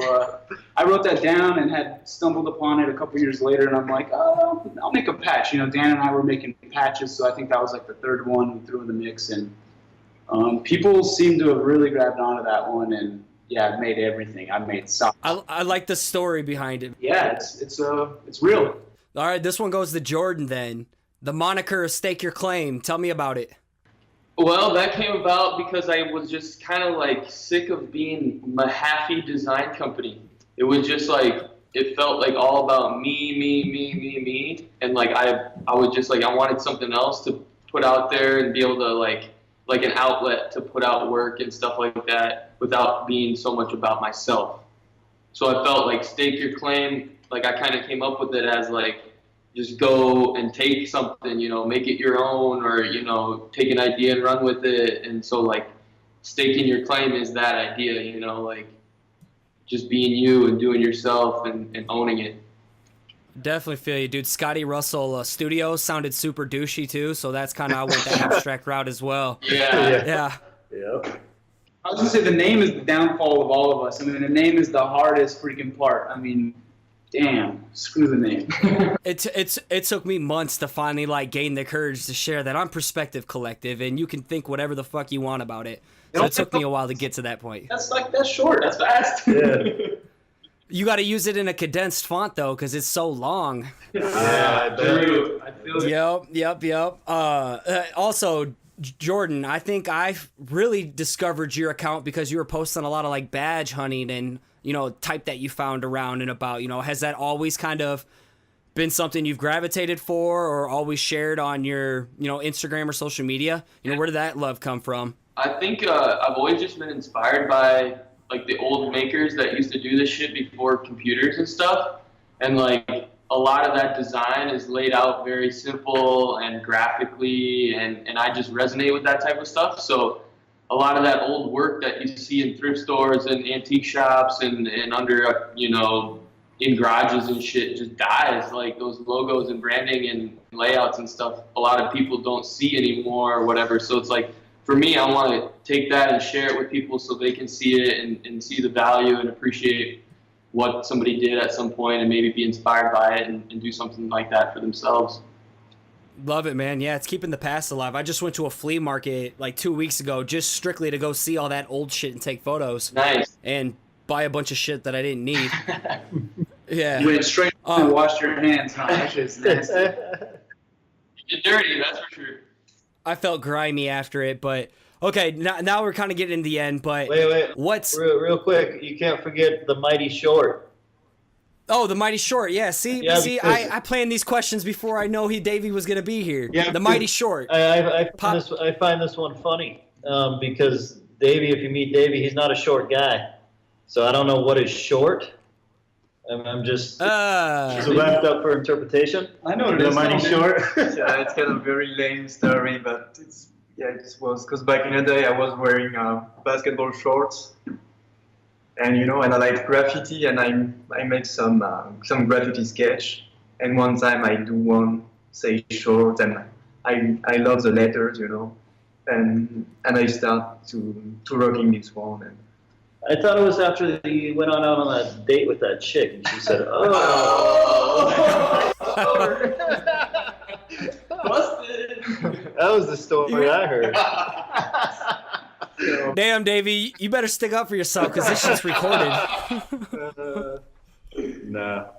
I wrote that down and had stumbled upon it a couple years later, and I'm like, oh, I'll make a patch. Dan and I were making patches, so I think that was like the third one we threw in the mix, and people seem to have really grabbed onto that one, and I've made everything. I've made socks. I like the story behind it. Yeah, it's real. All right, this one goes to Jordan then. The moniker Stake Your Claim. Tell me about it. Well, that came about because I was just kind of like sick of being Mahaffey Design Company. It was just like, it felt like all about me. And like, I was just like, I wanted something else to put out there and be able to like an outlet to put out work and stuff like that without being so much about myself. So I felt like Stake Your Claim, like I kind of came up with it as like, just go and take something, you know, make it your own, or, you know, take an idea and run with it. And so like staking your claim is that idea, you know, like just being you and doing yourself and owning it. Definitely feel you, dude. Scotty.D.Russell Studios sounded super douchey too, so that's kind of how I went the abstract route as well. Yeah. Yep. I was gonna say the name is the downfall of all of us. I mean, the name is the hardest freaking part. I mean, damn, screw the name. It took me months to finally like gain the courage to share that I'm Perspective Collective, and you can think whatever the fuck you want about it. So it took me a while to get to that point. That's short. That's fast. Yeah. You got to use it in a condensed font though, because it's so long. Yeah, I bet. True. I feel it. Yep. Also, Jordan, I think I've really discovered your account because you were posting a lot of like badge hunting and, you know, type that you found around and about. You know, has that always kind of been something you've gravitated for or always shared on your, you know, Instagram or social media? You know, where did that love come from? I think I've always just been inspired by like the old makers that used to do this shit before computers and stuff. And like a lot of that design is laid out very simple and graphically, and I just resonate with that type of stuff. So a lot of that old work that you see in thrift stores and antique shops and under, you know, in garages and shit just dies. Like those logos and branding and layouts and stuff, a lot of people don't see anymore or whatever. So it's like, for me, I want to take that and share it with people so they can see it and see the value and appreciate what somebody did at some point and maybe be inspired by it and do something like that for themselves. Love it, man. Yeah, it's keeping the past alive. I just went to a flea market like 2 weeks ago just strictly to go see all that old shit and take photos. Nice. And buy a bunch of shit that I didn't need. Yeah. You went straight and washed your hands. Huh? That shit's nasty. You're dirty, that's for sure. I felt grimy after it, but okay, now we're kind of getting in the end, but Wait. what's... Real quick, you can't forget the Mighty Short. Oh, the Mighty Short, yeah. See, I planned these questions before I know Davey was going to be here. Yeah, the Mighty Short. I find this one funny because Davey, if you meet Davey, he's not a short guy. So I don't know what is short. I'm just left up for interpretation. I know what it The is. Mighty Short. Yeah, it's kind of a very lame story, but it was because back in the day I was wearing basketball shorts, and and I like graffiti, and I make some graffiti sketch, and one time I do one say short, and I love the letters, and I start to rocking this one. And I thought it was after you went out on that date with that chick, and she said, "Oh." Busted. That was the story I heard. Damn, Davey, you better stick up for yourself because this shit's recorded. No.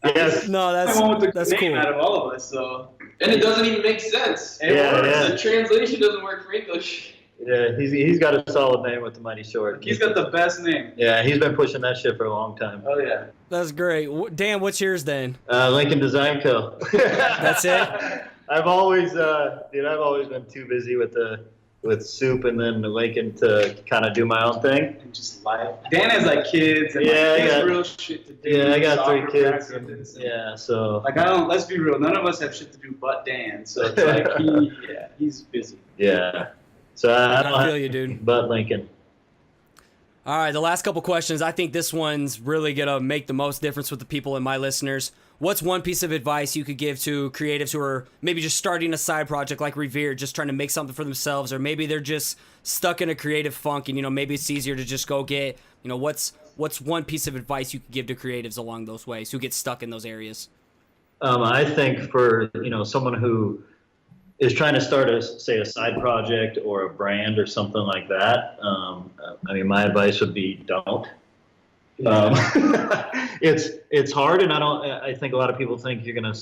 Yes. No, I went with the that's name cool. out of all of us, so. And it doesn't even make sense. Yeah. The translation doesn't work for English. Yeah, he's got a solid name with the Mighty Short. He's got the best name. Yeah, he's been pushing that shit for a long time. Oh, yeah. That's great. Dan, what's yours then? Lincoln Design Co. That's it? I've always been too busy with Soup and then Lincoln to kind of do my own thing. And just life. Dan has like kids and Yeah, he I has got- real shit to do. Yeah, I got soccer 3 kids. practice and- Yeah, so Like let's be real, none of us have shit to do but Dan. So it's like he's busy. yeah, so I don't I feel have you, dude. but Lincoln. All right, the last couple questions. I think this one's really going to make the most difference with the people and my listeners. What's one piece of advice you could give to creatives who are maybe just starting a side project like Revere, just trying to make something for themselves, or maybe they're just stuck in a creative funk and, maybe it's easier to just go get, what's one piece of advice you could give to creatives along those ways who get stuck in those areas? I think for someone who is trying to start a side project or a brand or something like that, my advice would be don't. It's hard, and I think a lot of people think you're gonna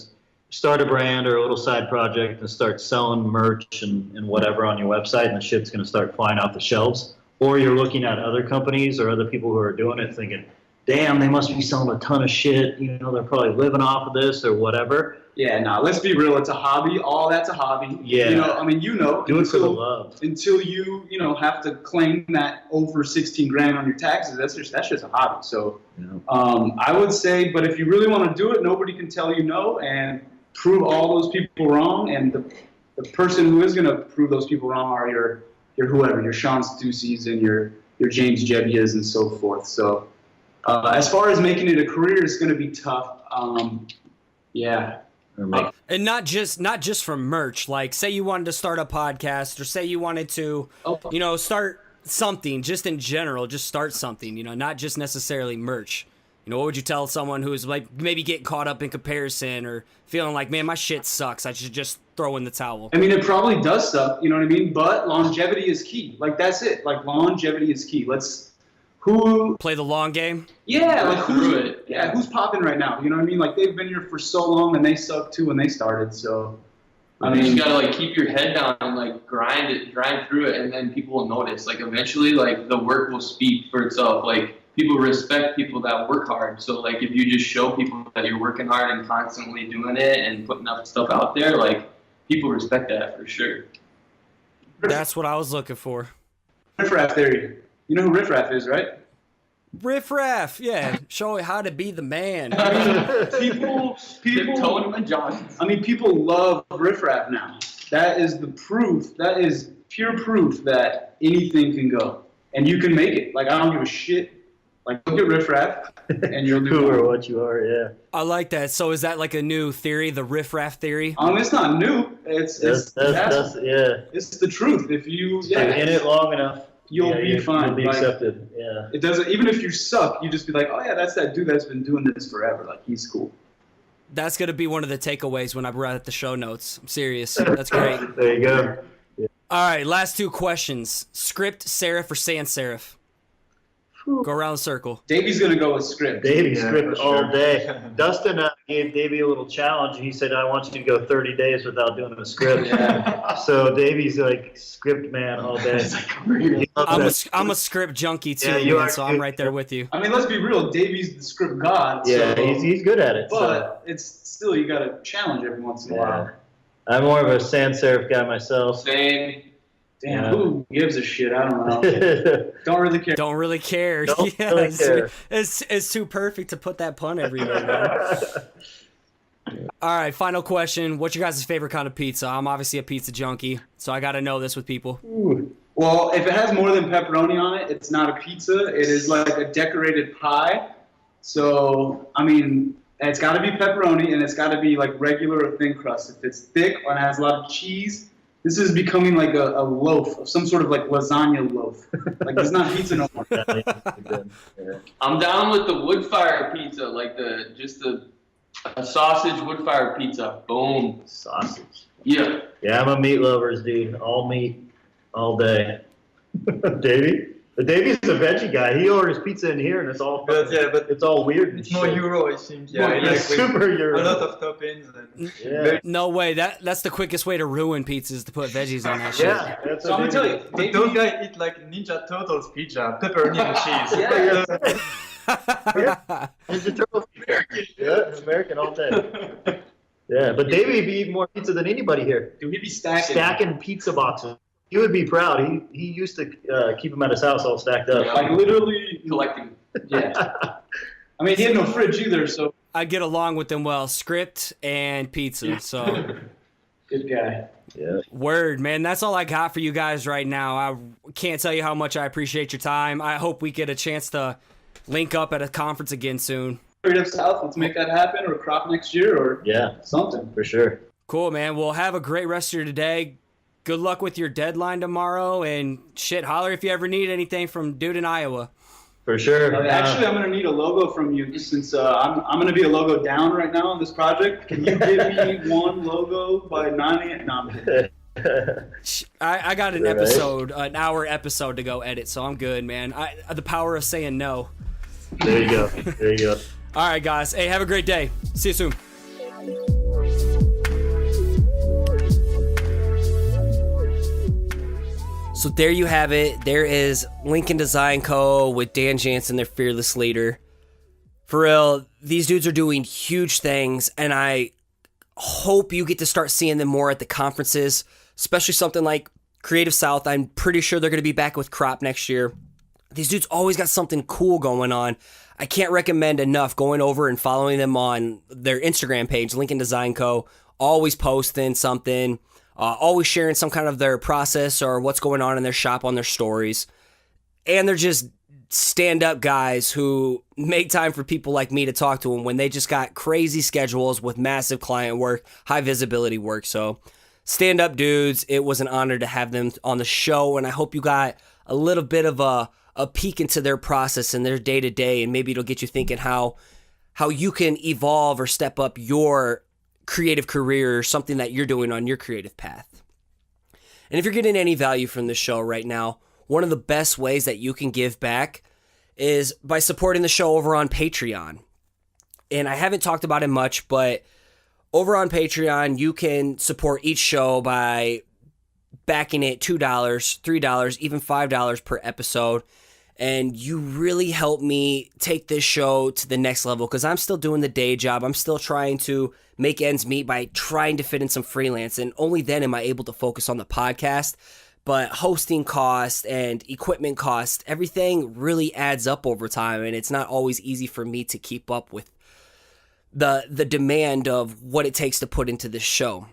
start a brand or a little side project and start selling merch and whatever on your website, and the shit's gonna start flying off the shelves. Or you're looking at other companies or other people who are doing it, thinking, "Damn, they must be selling a ton of shit. You know, they're probably living off of this or whatever." Yeah, no, let's be real. It's a hobby. All that's a hobby. Yeah. You know, I mean, Do it for the love. Until you have to claim that over 16 grand on your taxes, that's just a hobby. So, I would say, but if you really want to do it, nobody can tell you no, and prove all those people wrong. And the person who is going to prove those people wrong are your whoever, your Sean Stussies and your James Jebbias and so forth. So, as far as making it a career, it's going to be tough. Yeah. And not just from merch. Like, say you wanted to start a podcast, or say you wanted to, start something. Just in general, just start something. Not just necessarily merch. What would you tell someone who's like maybe getting caught up in comparison or feeling like, man, my shit sucks, I should just throw in the towel? I mean, it probably does suck. You know what I mean? But longevity is key. Like, that's it. Like, longevity is key. Who play the long game? Yeah, like who's popping right now? You know what I mean? Like, they've been here for so long and they sucked too when they started. So, I mean, you gotta like keep your head down and like grind through it, and then people will notice. Like, eventually, like, the work will speak for itself. Like, people respect people that work hard. So, like, if you just show people that you're working hard and constantly doing it and putting up stuff out there, like, people respect that for sure. That's what I was looking for. Riff Raff theory. You know who Riff Raff is, right? Riff Raff, yeah. Show how to be the man. I mean, people love Riff Raff now. That is the proof. That is pure proof that anything can go. And you can make it. Like, I don't give a shit. Like, look at Riff Raff, and you'll do who or what you are, yeah. I like that. So is that like a new theory, the Riff Raff theory? It's not new. It's the truth. If you're in it long enough, you'll be fine. You'll be accepted. Yeah. It doesn't. Even if you suck, you just be like, oh yeah, that's that dude that's been doing this forever. Like, he's cool. That's gonna be one of the takeaways when I write the show notes. I'm serious. That's great. There you go. Yeah. All right, last two questions: script, Serif, or sans serif? Go around the circle. Davey's gonna go with script. Script all day. Dustin gave Davey a little challenge. He said, "I want you to go 30 days without doing a script." Yeah. So Davey's like script man all day. I'm a script junkie too, man, so I'm right there with you. I mean, let's be real. Davey's the script god. Yeah, so, he's good at it. But it's still, you gotta challenge every once in a while. I'm more of a sans serif guy myself. Same. Damn, who gives a shit? I don't know. Don't really care. Don't really care. Don't really care. It's too perfect to put that pun everywhere, man. All right, final question. What's your guys' favorite kind of pizza? I'm obviously a pizza junkie, so I got to know this with people. Ooh. Well, if it has more than pepperoni on it, it's not a pizza. It is like a decorated pie. So, I mean, it's got to be pepperoni, and it's got to be like regular or thin crust. If it's thick and has a lot of cheese, this is becoming like a loaf, of some sort of like lasagna loaf. Like, it's not pizza no more. I'm down with the wood fire pizza, like a sausage wood fire pizza. Boom. Sausage. Yeah. Yeah, I'm a meat lovers, dude. All meat, all day. Davey? But Davey's a veggie guy. He orders pizza in here, and it's all it's all weird. It's more Euro, I think. Yeah, like super Euro. A lot of toppings. And No way. That's the quickest way to ruin pizzas, to put veggies on that shit. Yeah, that's so I'm gonna tell you, but those guys eat like Ninja Turtles pizza, pepperoni and cheese. Ninja Turtles. American all day. Yeah, but Davey be eating more pizza than anybody here. Dude, he'd be stacking pizza boxes. He would be proud. He used to keep them at his house all stacked up. Like, literally collecting. Yeah. I mean, he had no fridge either, so. I get along with them well. Script and pizza, so. Good guy. Yeah. Word, man. That's all I got for you guys right now. I can't tell you how much I appreciate your time. I hope we get a chance to link up at a conference again soon. Straight up south, let's make that happen, or crop next year, or something. For sure. Cool, man. Well, have a great rest of your day. Good luck with your deadline tomorrow, and shit, holler if you ever need anything from dude in Iowa. For sure. Actually, I'm going to need a logo from you since I'm going to be a logo down right now on this project. Can you give me one logo by 9 a.m.? No, I'm kidding. I got an hour episode to go edit, so I'm good, man. The power of saying no. There you go. There you go. All right, guys. Hey, have a great day. See you soon. So there you have it. There is Lincoln Design Co. with Dan Jansen, their fearless leader. For real, these dudes are doing huge things, and I hope you get to start seeing them more at the conferences, especially something like Creative South. I'm pretty sure they're going to be back with Crop next year. These dudes always got something cool going on. I can't recommend enough going over and following them on their Instagram page, Lincoln Design Co. Always posting something, always sharing some kind of their process or what's going on in their shop on their stories. And they're just stand-up guys who make time for people like me to talk to them when they just got crazy schedules with massive client work, high visibility work. So stand-up dudes, it was an honor to have them on the show, and I hope you got a little bit of a peek into their process and their day-to-day, and maybe it'll get you thinking how you can evolve or step up your creative career or something that you're doing on your creative path. And if you're getting any value from this show right now, one of the best ways that you can give back is by supporting the show over on Patreon. And I haven't talked about it much, but over on Patreon, you can support each show by backing it $2, $3, even $5 per episode. And you really help me take this show to the next level because I'm still doing the day job. I'm still trying to make ends meet by trying to fit in some freelance. And only then am I able to focus on the podcast. But hosting costs and equipment costs, everything really adds up over time. And it's not always easy for me to keep up with the demand of what it takes to put into this show.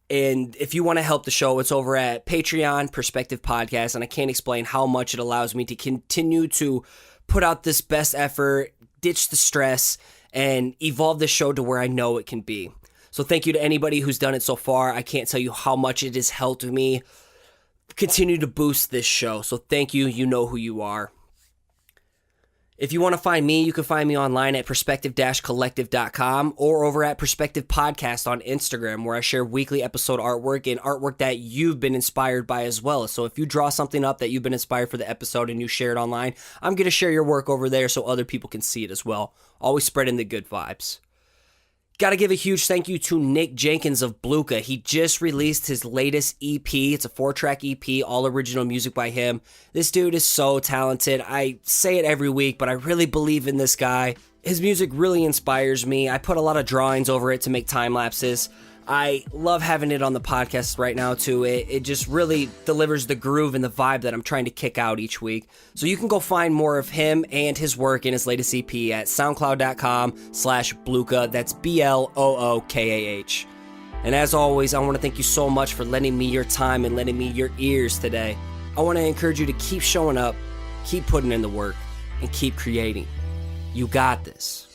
And if you want to help the show, it's over at Patreon, Perspective Podcast, and I can't explain how much it allows me to continue to put out this best effort, ditch the stress, and evolve the show to where I know it can be. So thank you to anybody who's done it so far. I can't tell you how much it has helped me continue to boost this show. So thank you. You know who you are. If you want to find me, you can find me online at perspective-collective.com or over at Perspective Podcast on Instagram, where I share weekly episode artwork and artwork that you've been inspired by as well. So if you draw something up that you've been inspired for the episode and you share it online, I'm going to share your work over there so other people can see it as well. Always spreading the good vibes. Got to give a huge thank you to Nick Jenkins of Blookah. He just released his latest EP. It's a 4-track EP, all original music by him. This dude is so talented. I say it every week, but I really believe in this guy. His music really inspires me. I put a lot of drawings over it to make time lapses. I love having it on the podcast right now too. It just really delivers the groove and the vibe that I'm trying to kick out each week. So you can go find more of him and his work in his latest EP at soundcloud.com/Blookah. That's BLOOKAH. And as always, I want to thank you so much for lending me your time and lending me your ears today. I want to encourage you to keep showing up, keep putting in the work, and keep creating. You got this.